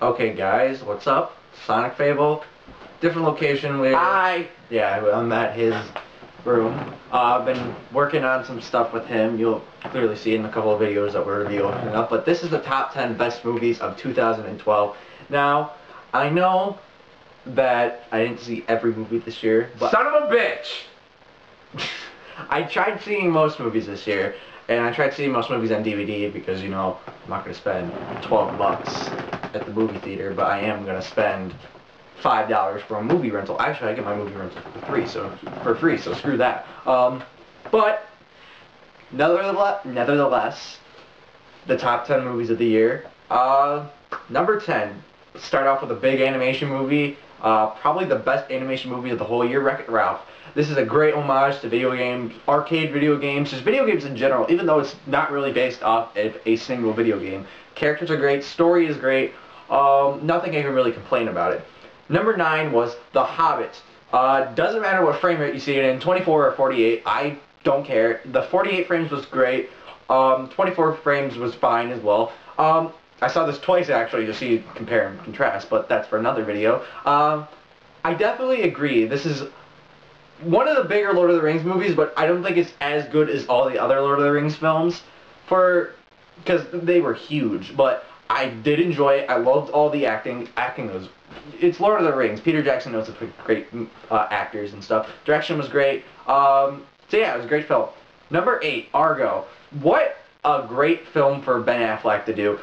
Okay, guys, what's up? Sonic Fable, different location. Yeah, I'm at his room. I've been working on some stuff with him. You'll clearly see in a couple of videos that we're reviewing up. But this is the top 10 best movies of 2012. Now, I know that I didn't see every movie this year, but Son of a bitch! I tried seeing most movies this year, and I tried seeing most movies on DVD because, you know, I'm not going to spend 12 bucks at the movie theater, but I am going to spend $5 for a movie rental. Actually, I get my movie rental for free, so screw that. But nevertheless, the top 10 movies of the year. Number 10. Start off with a big animation movie. Probably the best animation movie of the whole year, Wreck-It Ralph. This is a great homage to video games, arcade video games, just video games in general, even though it's not really based off of a single video game. Characters are great, story is great, nothing I can really complain about it. Number 9 was The Hobbit. Doesn't matter what frame rate you see it in, 24 or 48, I don't care. The 48 frames was great, 24 frames was fine as well. I saw this twice actually to see compare and contrast, but that's for another video. I definitely agree. This is one of the bigger Lord of the Rings movies, but I don't think it's as good as all the other Lord of the Rings films, because they were huge. But I did enjoy it. I loved all the acting. It's Lord of the Rings. Peter Jackson knows to pick great actors and stuff. Direction was great. So yeah, it was a great film. Number 8, Argo. What a great film for Ben Affleck to do.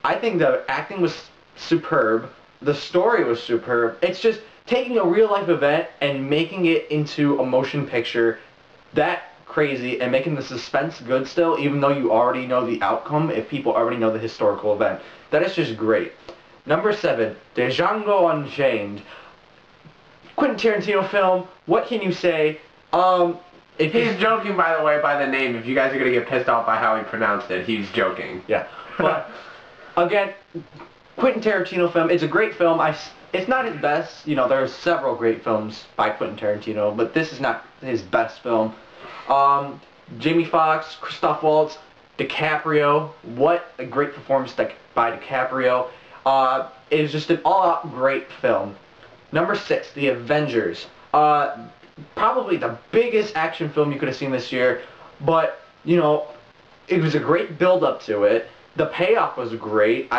I think the acting was superb. The story was superb. It's just taking a real-life event and making it into a motion picture that crazy and making the suspense good still, even though you already know the outcome if people already know the historical event. That is just great. Number 7, Django Unchained. Quentin Tarantino film. What can you say? He's joking, by the way, by the name. If you guys are going to get pissed off by how he pronounced it, he's joking. Yeah. But, again, Quentin Tarantino film. It's a great film. It's not his best. You know, there are several great films by Quentin Tarantino, but this is not his best film. Jamie Foxx, Christoph Waltz, DiCaprio. What a great performance by DiCaprio. It was just an all-out great film. Number 6, The Avengers. Probably the biggest action film you could have seen this year, but, you know, it was a great build-up to it. The payoff was great.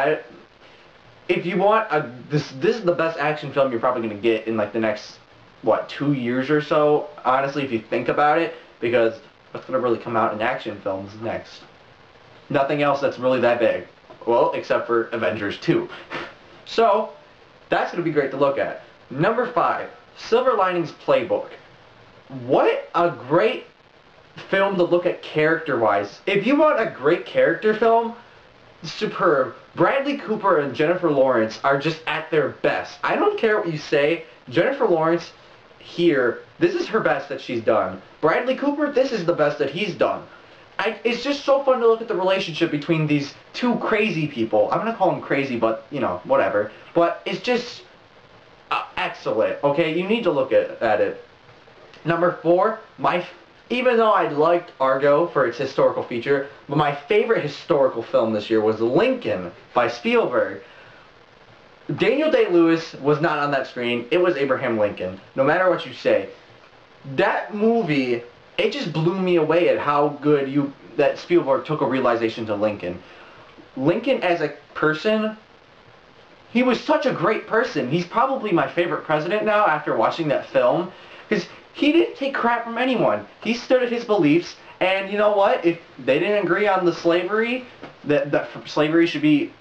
If you want this is the best action film you're probably going to get in like the next, what, 2 years or so, honestly, if you think about it, because what's going to really come out in action films next? Nothing else that's really that big. Well, except for Avengers 2. So, that's going to be great to look at. Number 5, Silver Linings Playbook. What a great film to look at character-wise. If you want a great character film, superb. Bradley Cooper and Jennifer Lawrence are just at their best. I don't care what you say. Jennifer Lawrence here, this is her best that she's done. Bradley Cooper, this is the best that he's done. It's just so fun to look at the relationship between these two crazy people. I'm going to call them crazy, but, you know, whatever. But it's just excellent, okay? You need to look at it. Number 4, even though I liked Argo for its historical feature, but my favorite historical film this year was Lincoln by Spielberg. Daniel Day-Lewis was not on that screen. It was Abraham Lincoln. No matter what you say. That movie, it just blew me away at how good that Spielberg took a realization to Lincoln. Lincoln as a person, he was such a great person. He's probably my favorite president now after watching that film. Because he didn't take crap from anyone. He stood at his beliefs, and you know what? If they didn't agree on the slavery, that slavery should be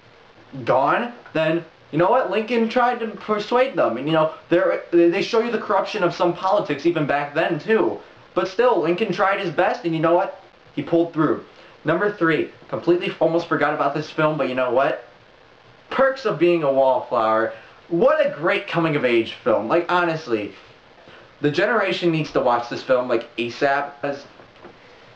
gone, then you know what? Lincoln tried to persuade them, and you know they show you the corruption of some politics even back then too. But still, Lincoln tried his best, and you know what? He pulled through. Number 3, completely almost forgot about this film, but you know what? Perks of Being a Wallflower. What a great coming-of-age film. Like, honestly, the generation needs to watch this film, like, ASAP, because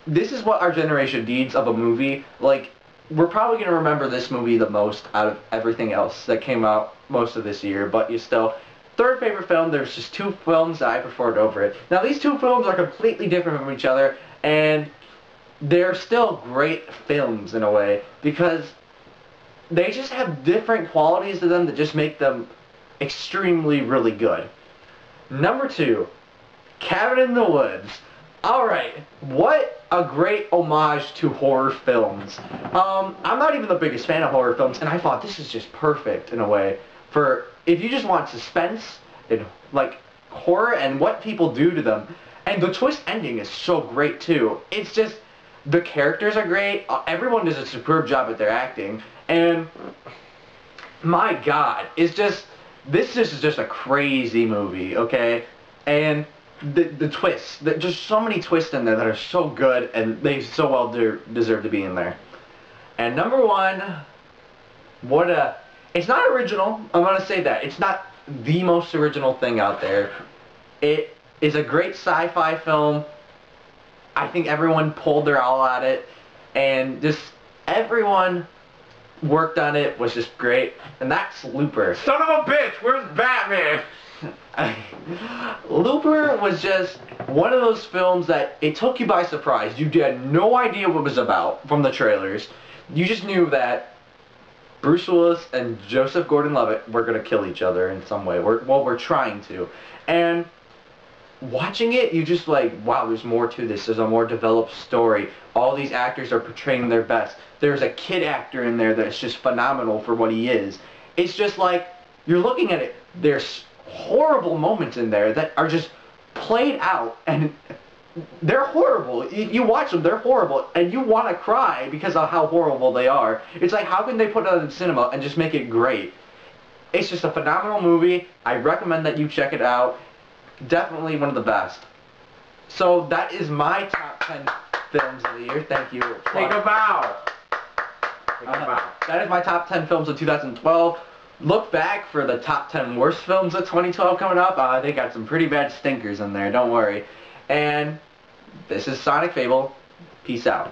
this is what our generation needs of a movie. Like, we're probably going to remember this movie the most out of everything else that came out most of this year, but you still... Third favorite film, there's just 2 films that I preferred over it. Now, these 2 films are completely different from each other, and they're still great films in a way, because they just have different qualities to them that just make them extremely really good. Number 2, Cabin in the Woods. Alright, what a great homage to horror films. I'm not even the biggest fan of horror films, and I thought this is just perfect in a way for if you just want suspense and like horror and what people do to them. And the twist ending is so great too. It's just, the characters are great, everyone does a superb job at their acting, and my god, this is just a crazy movie, okay? And the twists, just so many twists in there that are so good, and they so well deserve to be in there. And number 1, it's not original, I'm gonna say that. It's not the most original thing out there. It is a great sci-fi film. I think everyone pulled their all at it, and just everyone worked on it was just great, and that's Looper. Son of a bitch, where's Batman? Looper was just one of those films that it took you by surprise. You had no idea what it was about from the trailers. You just knew that Bruce Willis and Joseph Gordon-Levitt were going to kill each other in some way. We're trying to. And watching it, you just like, wow, there's more to this. There's a more developed story. All these actors are portraying their best. There's a kid actor in there that's just phenomenal for what he is. It's just like, you're looking at it, there's horrible moments in there that are just played out, and they're horrible. You watch them, they're horrible, and you want to cry because of how horrible they are. It's like, how can they put it on in cinema and just make it great? It's just a phenomenal movie. I recommend that you check it out. Definitely one of the best. So that is my top 10 films of the year. Thank you. Take a bow. Take a bow. That is my top 10 films of 2012. Look back for the top 10 worst films of 2012 coming up. They got some pretty bad stinkers in there, don't worry. And this is Sonic Fable. Peace out.